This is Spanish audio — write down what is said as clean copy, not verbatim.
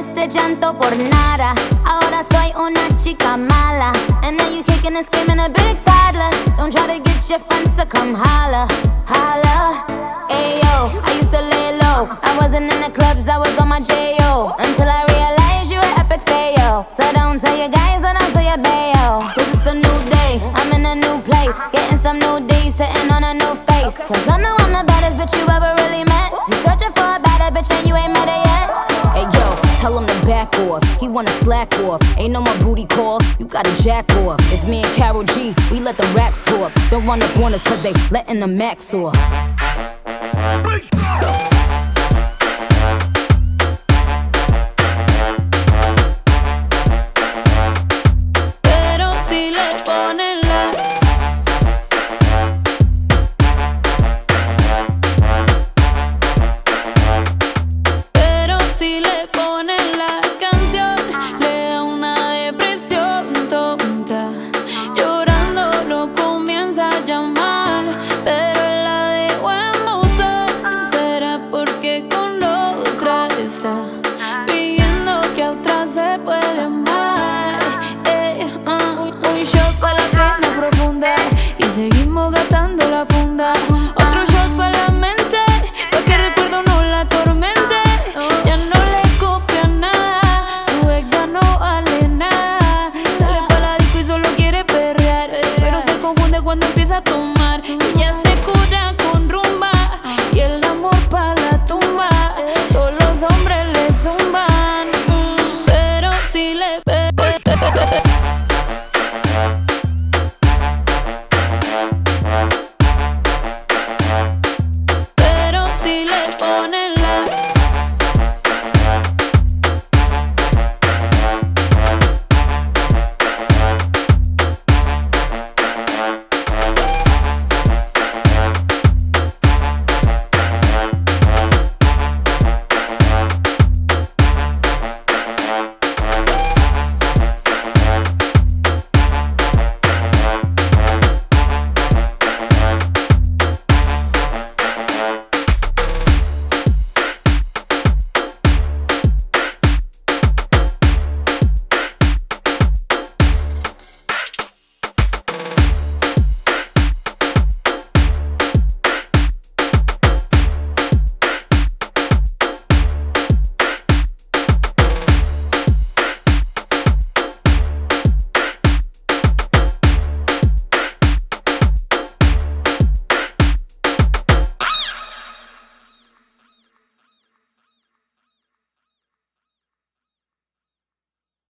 este llanto por nada. Ahora soy una chica mala. And now you kicking and screaming a big toddler. Don't try to get your friends to come holla, holla. Ayo, I used to lay low. I wasn't in the clubs, I was on my J.O. Until I realized you were epic fail. So don't tell your guys and I'll tell your bayo. Cause it's a new day, I'm in a new place. Getting some new D's, sitting on a new face. Cause I know I'm the baddest bitch you ever really met. You searching for a better bitch and you ain't met her yet. Hey yo, tell him to back off. He wanna slack off. Ain't no more booty call. You gotta jack off. It's me and Karol G. We let the racks talk. Don't run up on us cause they letting the max off. Pero si le ponen la canción, le da una depresión tonta. Llorando lo comienza a llamar, pero él la dejó en buzón. ¿Será porque con otra está fingiendo que a otra se puede amar? Un shot para la pena profunda y seguimos gastando la funda. Otro shot para la mente, pa' que el recuerdo no la atormente. Ya no le copia nada, su ex ya no vale nada. Sale para la disco y solo quiere perrear, pero se confunde cuando empieza a tomar.